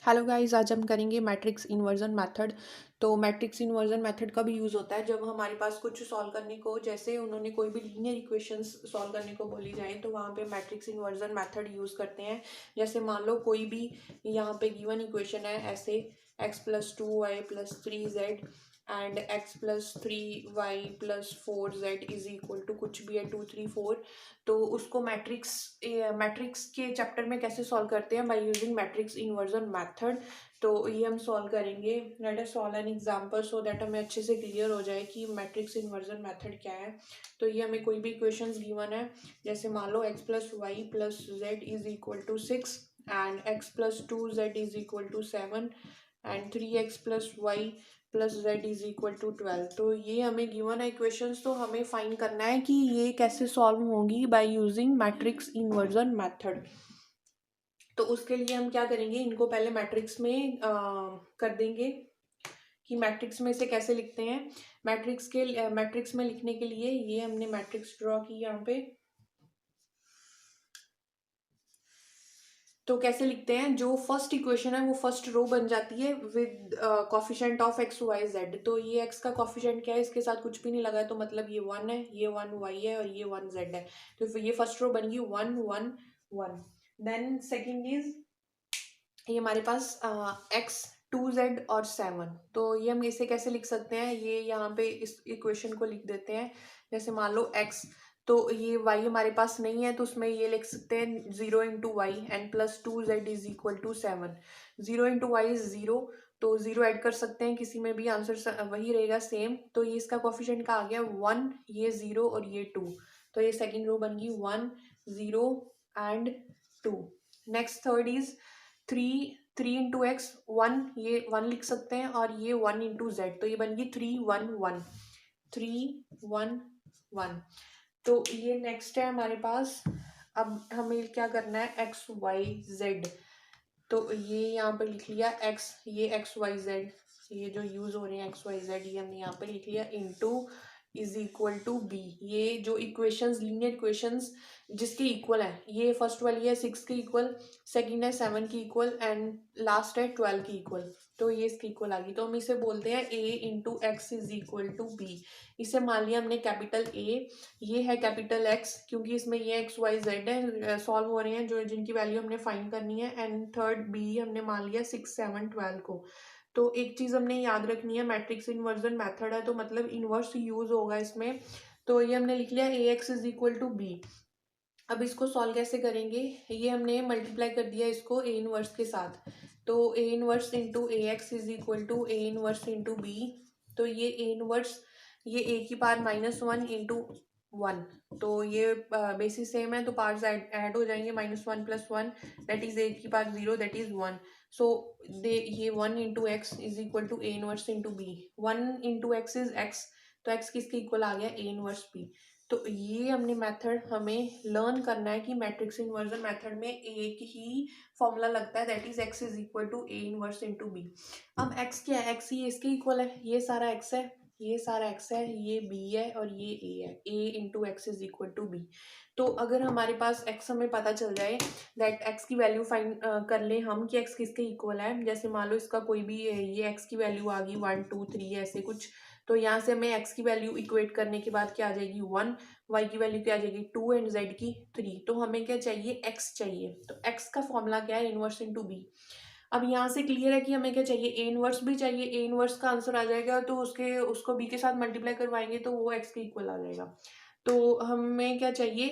Hello guys, आज हम करेंगे मैट्रिक्स इन्वर्जन मेथड। तो मैट्रिक्स इन्वर्जन मेथड कब यूज़ होता है? जब हमारे पास कुछ सॉल्व करने को, जैसे उन्होंने कोई भी लीनियर इक्वेशंस सॉल्व करने को बोली जाए तो वहाँ पे मैट्रिक्स इन्वर्जन मेथड यूज़ करते हैं। जैसे मान लो कोई भी यहाँ पे गिवन इक्वेशन है ऐसे, x+2y+3z and x+3y+4z is equal to कुछ भी है 2 3 4। तो उसको मैट्रिक्स मैट्रिक्स के चैप्टर में कैसे सॉल्व करते हैं? By using matrix inversion method. तो ये हम सॉल्व करेंगे। Let us solve an example so that हमें अच्छे से क्लियर हो जाए कि मैट्रिक्स इन्वर्जन मेथड क्या है। तो ये हमें कोई भी इक्वेशंस गिवन है, जैसे मान लो x+y+z is equal to 6 and x+2z is equal to 7 and 3x+y+z is equal to 12। तो ये हमें गिवन है इक्वेशंस, तो हमें फाइंड करना है कि ये कैसे सॉल्व होंगी by using matrix inversion method. तो उसके लिए हम क्या करेंगे, इनको पहले मैट्रिक्स में कर देंगे कि मैट्रिक्स में से कैसे लिखते हैं। मैट्रिक्स में लिखने के लिए ये हमने मैट्रिक्स ड्रॉ की यहाँ पे। तो कैसे लिखते हैं, जो फर्स्ट इक्वेशन है वो फर्स्ट रो बन जाती है with coefficient of x y z. तो ये एक्स का कॉफिशेंट क्या है, इसके साथ कुछ भी नहीं लगा है, तो मतलब ये 1 है, ये 1 वाई है और ये 1 जेड है। तो फिर ये फर्स्ट रो बन गई 1 1 1। देन सेकेंड इज ये हमारे पास x 2z और 7। तो ये हम इसे कैसे लिख सकते हैं, ये यहाँ पे इस इक्वेशन को लिख देते हैं। जैसे मान लो x, तो ये y हमारे पास नहीं है, तो उसमें ये लिख सकते हैं 0 × y and +2z is equal to 7। 0 × y is 0, तो 0 ऐड कर सकते हैं किसी में भी, आंसर वही रहेगा सेम। तो ये इसका कोफिशिएंट का आ गया 1, ये 0 और ये 2। तो ये सेकेंड रो बन गई 1 0 and 2। Next third is 3 3 × x 1, ये 1 लिख सकते हैं, और ये 1 × z, तो ये बन गई 3 1 1 3 1 1। तो ये नेक्स्ट है हमारे पास। अब हमें क्या करना है, एक्स वाई जेड। तो ये यहाँ पर लिख लिया x, ये एक्स वाई जेड, ये जो यूज हो रहे हैं एक्स वाई जेड, ये हमने यहाँ पे लिख लिया into is equal to b. ये जो इक्वेशंस, लीनियर इक्वेशंस जिसके इक्वल है, ये फर्स्ट वाली है 6 की इक्वल, सेकंड है 7 की इक्वल एंड लास्ट है 12 की इक्वल। तो ये इसकी इक्वल आ गई, तो हम इसे बोलते हैं a into x is equal to b. इसे मान लिया हमने कैपिटल A, ये है कैपिटल X, क्योंकि इसमें ये एक्स वाई जेड है सॉल्व हो रहे हैं जो जिनकी वैल्यू हमने फाइंड करनी है। एंड थर्ड B हमने मान लिया 6 7 12 को। तो एक चीज हमने याद रखनी है, मैट्रिक्स इन्वर्जन मेथड है तो मतलब इन्वर्स यूज होगा इसमें। तो ये हमने लिख लिया AX is equal to b. अब इसको सॉल्व कैसे करेंगे, ये हमने मल्टीप्लाई कर दिया इसको ए इनवर्स के साथ। तो a inverse into a x is equal to a inverse into b. तो ये ए इनवर्स, ये ए की पावर -1 इंटू 1। तो ये बेसिस सेम है, तो पार्ट्स ऐड हो जाएंगे, -1 + 1 दैट इज ए की power 0 that is 1। So they ये 1 × x is equal to a inverse into b. 1 × x is x, तो x किसके इक्वल आ गया, ए इनवर्स बी। तो ये हमने मेथड हमें लर्न करना है कि मैट्रिक्स इन्वर्जन मेथड में एक ही फॉर्मूला लगता है, that is x is equal to a inverse into b. अब x क्या है, x ही इसके इक्वल है, ये सारा x है, ये सारा x है, ये b है और ये a है, a into x is equal to b। तो अगर हमारे पास x हमें पता चल जाए, दैट x की वैल्यू फाइंड कर ले हम कि x किसके इक्वल है। जैसे मान लो इसका कोई भी ये x की वैल्यू आ गई 1 2 3 ऐसे कुछ, तो यहाँ से हमें x की वैल्यू इक्वेट करने के बाद क्या आ जाएगी 1, y की वैल्यू क्या आ जाएगी 2 एंड z की 3। तो हमें क्या चाहिए, x चाहिए। तो x का फॉर्मूला क्या है, इनवर्स इंटू बी। अब यहाँ से क्लियर है कि हमें क्या चाहिए, ए इनवर्स भी चाहिए। ए इनवर्स का आंसर आ जाएगा, तो उसको बी के साथ मल्टीप्लाई करवाएंगे तो वो x के इक्वल आ जाएगा। तो हमें क्या चाहिए,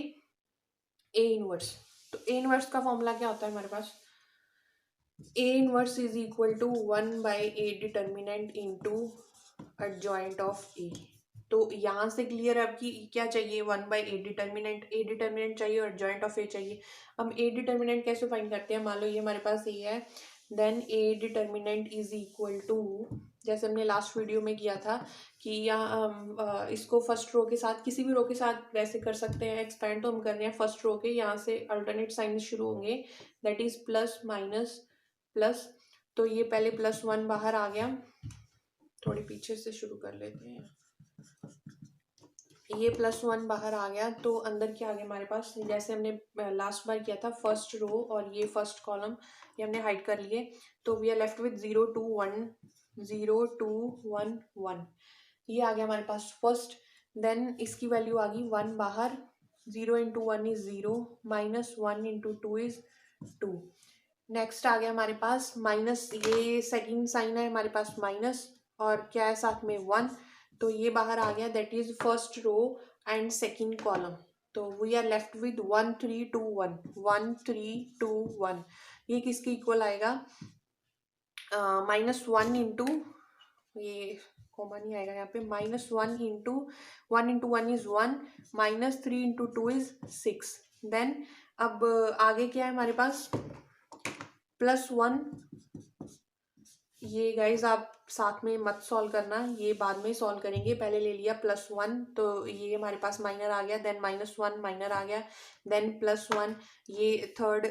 ए इनवर्स। तो ए इनवर्स का फॉर्मूला क्या होता है हमारे पास, A inverse is equal to 1/a determinant into adjoint of A. तो यहाँ से क्लियर है आपकी क्या चाहिए, 1/a डिटर्मिनेंट, ए डिटर्मिनेंट चाहिए और एडजॉइंट ऑफ ए चाहिए। हम ए डिटर्मिनेंट कैसे फाइंड करते हैं, मान लो ये हमारे पास ए है, then a determinant is equal to, जैसे हमने लास्ट वीडियो में किया था कि यहाँ हम इसको फर्स्ट रो के साथ, किसी भी रो के साथ वैसे कर सकते हैं एक्सपेंड। तो हम कर रहे हैं फर्स्ट रो के, यहाँ से अल्टरनेट साइन शुरू होंगे, that is plus minus plus. तो ये पहले +1 बाहर आ गया, थोड़ी पीछे से शुरू कर लेते हैं। ये +1 बाहर आ गया, तो अंदर क्या आ गया हमारे पास, जैसे हमने लास्ट बार किया था, फर्स्ट रो और ये फर्स्ट कॉलम ये हमने हाइड कर लिए, तो वी आर लेफ्ट विथ 0 2 1 0 2 1 1। ये आ गया हमारे पास फर्स्ट। देन इसकी वैल्यू आ गई 1 बाहर, 0 into 1 is 0, -1 into 2 is 2। Next आ गया हमारे पास माइनस, ये सेकंड साइन है हमारे पास माइनस, और क्या है साथ में 1, तो ये बाहर आ गया, that is first row and second column. तो वी आर लेफ्ट विद 1 3 2 1 1 3 2 1। ये किसके इक्वल आएगा, -1 इंटू, ये कॉमा नहीं आएगा यहाँ पे, -1 into 1 is 1, -3 into 2 is 6। Then अब आगे क्या है हमारे पास, +1। ये गाइज आप साथ में मत सॉल्व करना, ये बाद में सॉल्व करेंगे, पहले ले लिया +1, तो ये हमारे पास माइनर आ गया, देन -1 माइनर आ गया, देन +1, ये थर्ड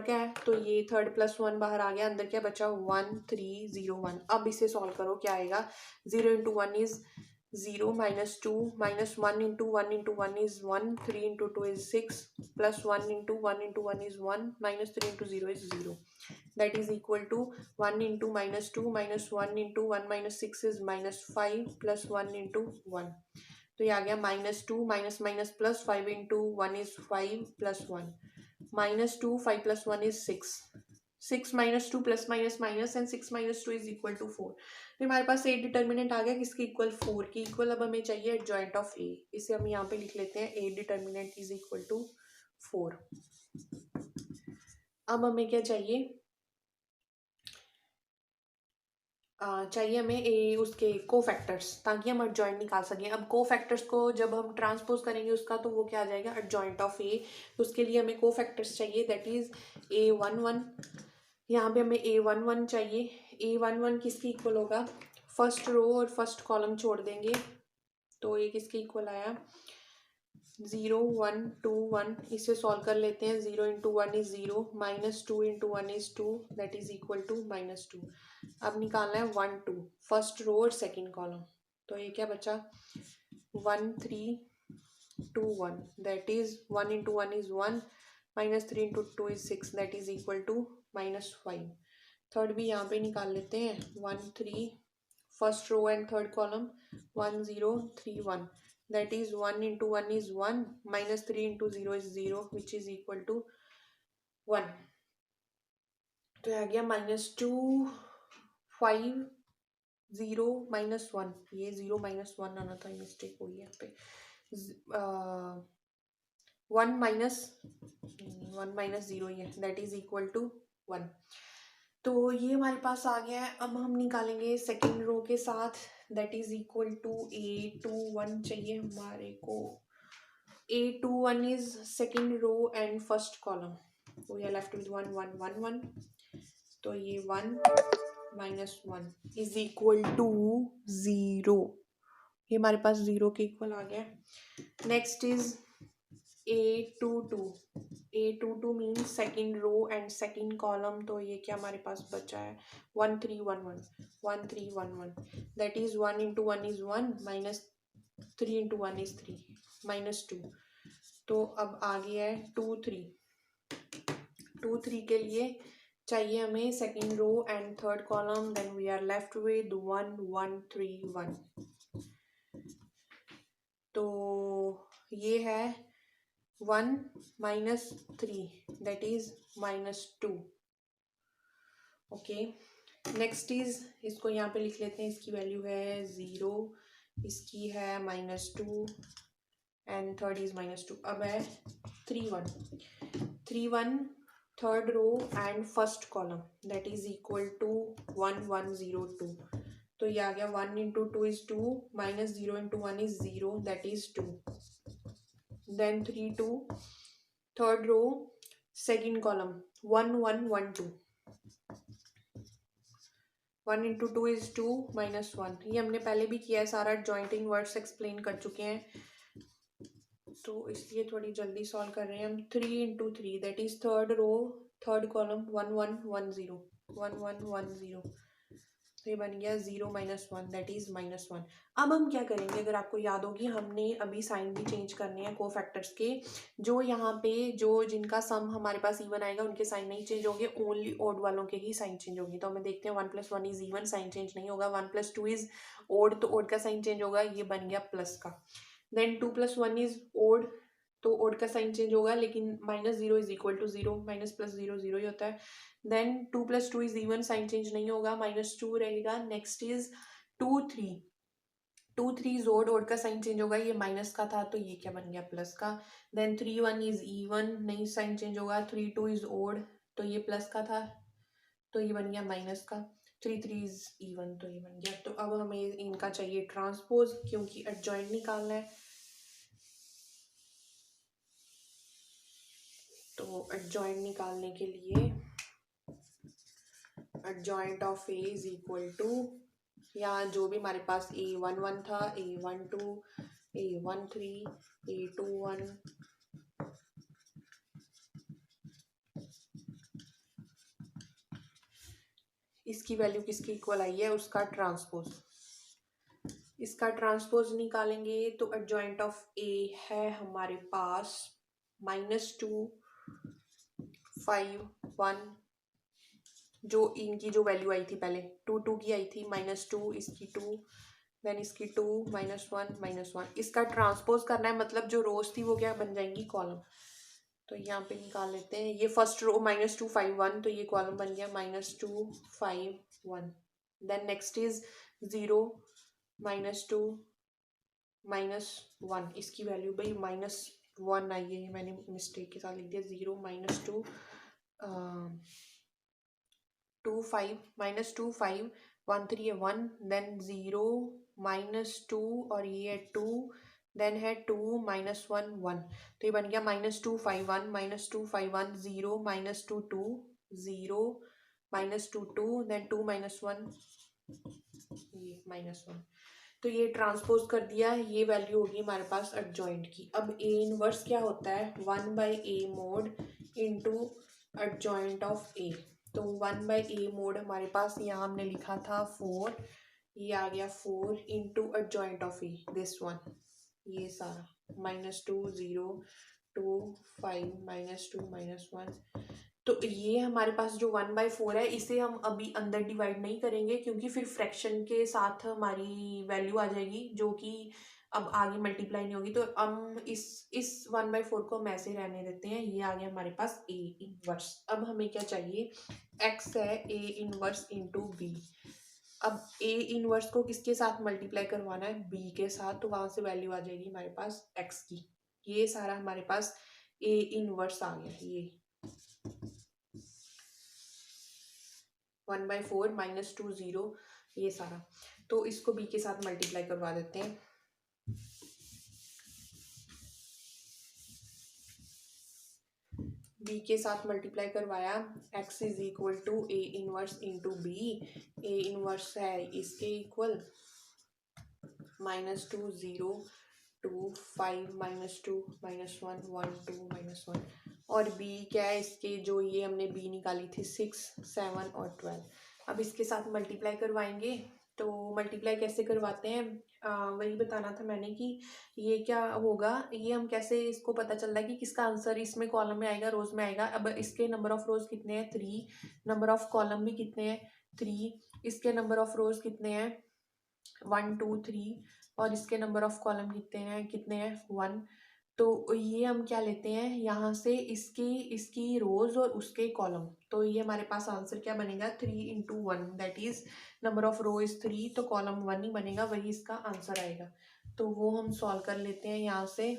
क्या है, तो ये थर्ड +1 बाहर आ गया, अंदर क्या बचा 1 3 0 1। अब इसे सॉल्व करो, क्या आएगा, 0 into 1 is 0, -2, -1 into 1 into 1 is 1, 3 into 2 is 6, +1 into 1 into 1 is 1, -3 into 0 is 0। That is equal to 1 into -2 -1 into 1 minus 6 is -5 plus 1 into 1। तो ये आ गया -2 minus minus plus 5 into 1 is 5 plus 1, -2 5 plus 1 is 6, 6 minus 2 plus minus minus and 6 minus 2 is equal to 4। तो हमारे पास ए determinant आ गया, किसके equal, 4 की इक्वल। अब हमें चाहिए एडजॉइंट ऑफ ए, इसे हम यहाँ पे लिख लेते हैं, a determinant is equal to 4। अब हमें क्या चाहिए, चाहिए हमें ए उसके कोफैक्टर्स, ताकि हम एडजॉइंट निकाल सकें। अब कोफैक्टर्स को जब हम ट्रांसपोज करेंगे उसका, तो वो क्या आ जाएगा, एडजॉइंट ऑफ ए। तो उसके लिए हमें कोफैक्टर्स चाहिए, दैट इज A11। यहाँ पे हमें A11 चाहिए। A11 किसके इक्वल होगा, फर्स्ट रो और फर्स्ट कॉलम छोड़ देंगे, तो ये किसके इक्वल आया, 0 1 2 1। इसे सॉल्व कर लेते हैं, 0 into 1 is 0, -2 into 1 is 2, that is equal to -2। अब निकालना है 1 2, फर्स्ट रो और सेकंड कॉलम, तो ये क्या बचा, 1 3 2 1, that is 1 into 1 is 1, -3 into 2 is 6, that is equal to -5। Third भी यहाँ पे निकाल लेते हैं, 1 3, first row and third column, 1 0 3 1, that is 1 into 1 is 1, -3 into 0 is 0, which is equal to 1। तो आ गया -2 5 0 -1, ये 0 -1 आना था, मिस्टेक हुई है यहाँ पे, 1 माइनस 0 ही है, दैट इज इक्वल टू 1। तो ये हमारे पास आ गया है। अब हम निकालेंगे सेकेंड रो के साथ, that is equal to A21 चाहिए हमारे को। A21 is second row and first column, we are left with 1 1 1 1। तो ये 1 -1 इज इक्वल टू 0, ये हमारे पास 0 के इक्वल आ गया। Next is A22। A22 means second row and second column, तो ये क्या हमारे पास बचा है, 1 3 1 1 1 3 1 1, that is 1 into 1 is 1, -3 into 1 is 3, -2। तो अब आ गया है 2 3, 2 3 के लिए चाहिए हमें second row and third column, then we are left with 1 1 3 1। तो ये है 1 -3, that is -2। Okay, next is, इसको यहाँ पे लिख लेते हैं, इसकी वैल्यू है 0, इसकी है -2 एंड थर्ड इज -2। अब है 3 1 third row and first column, that is equal to 1 1 0 2। तो ये आ गया 1 into 2 is 2, -0 into 1 is 0, that is 2। Then 3 2 third row second column, 1 1 1 2, 1 into 2 is 2 -1। ये हमने पहले भी किया है, सारा जॉइंटिंग वर्ड्स एक्सप्लेन कर चुके हैं, तो इसलिए थोड़ी जल्दी सॉल्व कर रहे हैं हम। 3 into 3, that is third row third column, 1 1 1 0 1 1 1 0। तो ये बन गया 0 -1 दैट इज -1। अब हम क्या करेंगे, अगर आपको याद होगी हमने अभी साइन भी चेंज करने हैं कोफैक्टर्स के। जो यहाँ पे जो जिनका सम हमारे पास इवन आएगा उनके साइन नहीं चेंज होंगे, ओनली ओड वालों के ही साइन चेंज होंगे। तो हमें देखते हैं 1 + 1 इज इवन, साइन चेंज नहीं होगा। 1 + 2 इज ओड, तो ओड का साइन चेंज होगा, ये बन गया प्लस का। देन 2 + 1 इज ओड, तो ओड का साइन चेंज होगा, लेकिन -0 is equal to 0, minus plus 0 0 ही होता है। देन 2 + 2 इज इवन, साइन चेंज नहीं होगा, -2 रहेगा। नेक्स्ट इज 2 3, 2 3 जोड, ओड का साइन चेंज होगा, ये माइनस का था तो ये क्या बन गया प्लस का। देन 3 1 इज इवन, नहीं साइन चेंज होगा। 3 2 इज ओड, तो ये प्लस का था तो ये बन गया माइनस का। 3 3 इज इवन, तो ये बन गया। तो अब हमें इनका चाहिए ट्रांसपोज, क्योंकि एडजॉइंट निकालना है। तो एडजॉइंट निकालने के लिए adjoint of a is equal to, यहाँ जो भी हमारे पास A11 था, A12, A13, A21, इसकी वैल्यू किसकी इक्वल आई है, उसका ट्रांसपोज। इसका ट्रांसपोज निकालेंगे तो एडजॉइंट ऑफ ए है हमारे पास -2 5 1, जो इनकी जो वैल्यू आई थी पहले 2 2 की आई थी, -2 इसकी 2, देन इसकी 2 -1 -1। इसका ट्रांसपोज करना है, मतलब जो रोज थी वो क्या बन जाएंगी, कॉलम। तो यहाँ पे निकाल लेते हैं। ये फर्स्ट रो -2 5 1, तो ये कॉलम बन गया -2 5 1। देन नेक्स्ट इज 0 -2 -1, इसकी वैल्यू भाई -1 आई है, ये मैंने मिस्टेक के साथ लिख दिया। 0 -2 2 5 -2 5 1 3 है 1, देन 0 -2 और ये है 2, देन है 2 -1 1, तो ये बन गया -2 5 1 -2 5 1 0 -2 2 0 -2 2, देन 2 -1, ये -1। तो ये ट्रांसपोज कर दिया, ये वैल्यू होगी हमारे पास एडजॉइंट की। अब ए इनवर्स क्या होता है, 1/a mod into adjoint of A. तो 1/a मोड हमारे पास यहाँ हमने लिखा था 4, ये आ गया 4 into adjoint of A, this one, ये सारा -2 0 2 5 -2 -1। तो ये हमारे पास जो 1/4 है, इसे हम अभी अंदर डिवाइड नहीं करेंगे, क्योंकि फिर फ्रैक्शन के साथ हमारी वैल्यू आ जाएगी जो कि अब आगे मल्टीप्लाई नहीं होगी। तो हम इस 1/4 को हम ऐसे रहने देते हैं। ये आ गया हमारे पास ए इनवर्स। अब हमें क्या चाहिए, एक्स है ए इनवर्स इंटू बी। अब ए इनवर्स को किसके साथ मल्टीप्लाई करवाना है, बी के साथ, तो वहां से वैल्यू आ जाएगी हमारे पास एक्स की। ये सारा हमारे पास ए इनवर्स आ गया, ये 1/4 -2 0, ये सारा। तो इसको बी के साथ मल्टीप्लाई करवा देते हैं। बी के साथ मल्टीप्लाई करवाया, x is equal to a inverse into b. A inverse है इसके इक्वल -2 0 2 5 -2 -1 1 2 -1, और b क्या है इसके, जो ये हमने b निकाली थी 6 7 और 12। अब इसके साथ मल्टीप्लाई करवाएंगे। तो मल्टीप्लाई कैसे करवाते हैं, वही बताना था मैंने कि ये क्या होगा, ये हम कैसे इसको पता चल रहा है कि किसका आंसर इसमें कॉलम में आएगा, रोज में आएगा। अब इसके नंबर ऑफ रोज कितने हैं, 3, नंबर ऑफ कॉलम भी कितने हैं, 3, इसके नंबर ऑफ रोज कितने हैं, 1 2 3, और इसके नंबर ऑफ कॉलम कितने हैं 1। तो ये हम क्या लेते हैं यहाँ से, इसकी रोज और उसके कॉलम। तो ये हमारे पास आंसर क्या बनेगा, 3 × 1, that is number of row is 3, तो कॉलम 1 ही बनेगा, वही इसका आंसर आएगा। तो वो हम सॉल्व कर लेते हैं यहाँ से।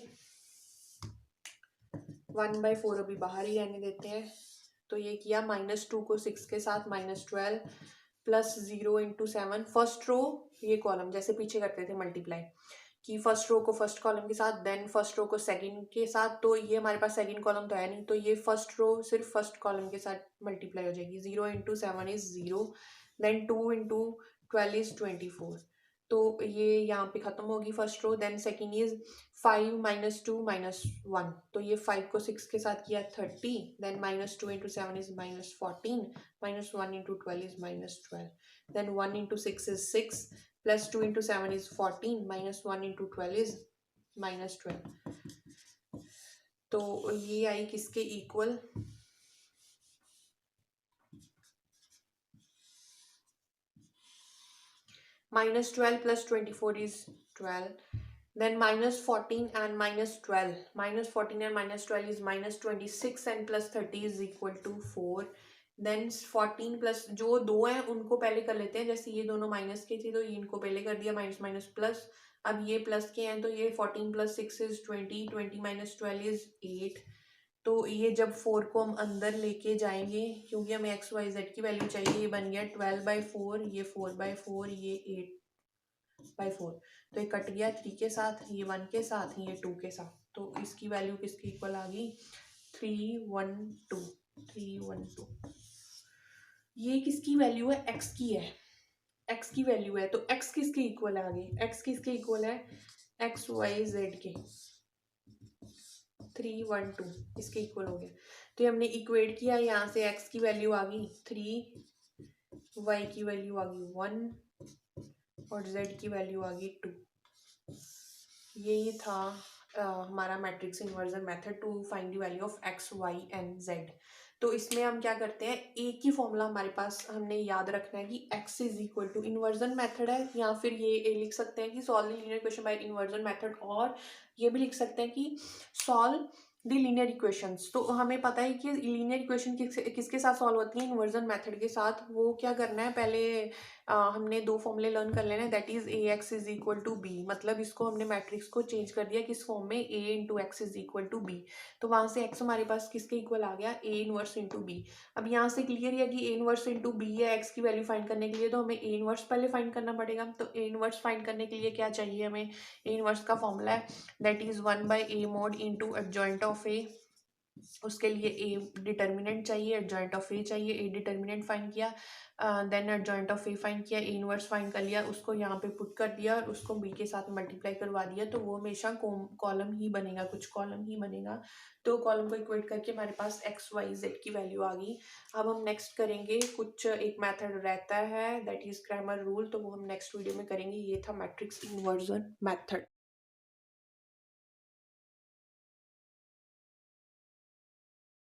1/4 अभी बाहर ही रहने देते हैं। तो ये किया, -2 को 6 के साथ -12 प्लस 0 × 7, फर्स्ट रो ये कॉलम, जैसे पीछे करते थे मल्टीप्लाई कि फर्स्ट रो को फर्स्ट कॉलम के साथ, देन फर्स्ट रो को सेकंड के साथ। तो ये हमारे पास सेकंड कॉलम तो है नहीं, तो ये फर्स्ट रो सिर्फ फर्स्ट कॉलम के साथ मल्टीप्लाई हो जाएगी। 0 × 7 इज 0, देन 2 × 12 इज 24, तो ये यहाँ पे खत्म होगी first row. Then second is 5 minus 2 minus 1, तो ये 5 को 6 के साथ किया 30, then minus 2 into 7 is minus 14, minus 1 into 12 is minus 12, then 1 into 6 is 6, plus 2 into 7 is 14, minus 1 into 12 is minus 12। तो ये आई किसके इक्वल, minus 12 plus 24 is 12. Then minus 14 and minus 12. Minus 14 and minus 12 is minus 26 and plus 30 is equal to 4. Then 14 plus जो दो हैं उनको पहले कर लेते हैं, जैसे ये दोनों माइनस के थे तो ये इनको पहले कर दिया माइनस माइनस प्लस, अब ये प्लस के हैं तो ये 14 प्लस 6 इज 20, 20 माइनस 12 इज 8। तो ये जब 4 को हम अंदर लेके जाएंगे क्योंकि हमें एक्स वाई जेड की वैल्यू चाहिए, ये बन गया 12/4, ये 4/4, ये 8/4, तो ये कट गया 3 के साथ, ये 1 के साथ, ये 2 के साथ, तो इसकी वैल्यू किसके इक्वल आ गई 312, 312। ये किसकी वैल्यू है, एक्स की है, एक्स की वैल्यू है, तो एक्स किसके इक्वल है, आगे एक्स किसके इक्वल है, एक्स वाई जेड के, 312 इसके इक्वल हो गया। तो हमने इक्वेट किया, यहाँ से एक्स की वैल्यू आ गई 3, वाई की वैल्यू आ गई 1 और जेड की वैल्यू आ गई 2। यही था हमारा matrix inversion method to find the value of x y and z. तो इसमें हम क्या करते हैं, एक ही फॉर्मूला हमारे पास हमने याद रखना है कि x is equal to inversion method है, या फिर ये लिख सकते हैं कि solve the linear equation by inversion method, और ये भी लिख सकते हैं कि सॉल्व द लीनियर इक्वेशंस। तो हमें पता है कि लीनियर इक्वेशन किसके साथ सॉल्व होती है, इन्वर्जन मेथड के साथ। वो क्या करना है, पहले हमने दो फॉर्मूले लर्न कर लेना है, that is a x is equal to b, मतलब इसको हमने मैट्रिक्स को चेंज कर दिया किस फॉर्म में, A into x is equal to B. तो वहां से एक्स हमारे पास किसके इक्वल आ गया, ए इनवर्स इंटू बी। अब यहाँ से क्लियर है कि ए इनवर्स इंटू बी है एक्स की वैल्यू फाइंड करने के लिए, तो हमें ए इनवर्स पहले फाइंड करना पड़ेगा। तो ए इनवर्स फाइंड करने के लिए क्या चाहिए हमें, ए इनवर्स का फॉर्मूला है that is 1/a mod into adjoint of A. उसके लिए ए डिटर्मिनेंट चाहिए, एडजॉइंट ऑफ ए चाहिए, ए डिटर्मिनेंट फाइंड किया, then adjoint of A find किया, ए इनवर्स फाइंड कर लिया, उसको यहाँ पे पुट कर दिया और उसको बी के साथ मल्टीप्लाई करवा दिया, तो वो हमेशा कॉलम ही बनेगा, कुछ कॉलम ही बनेगा। तो कॉलम को इक्वेट करके हमारे पास एक्स वाई जेड की वैल्यू आ गई। अब हम नेक्स्ट करेंगे, कुछ एक मेथड रहता है दैट इज क्रैमर रूल, तो वो हम नेक्स्ट वीडियो में करेंगे। ये था मैट्रिक्स इन्वर्जन मेथड।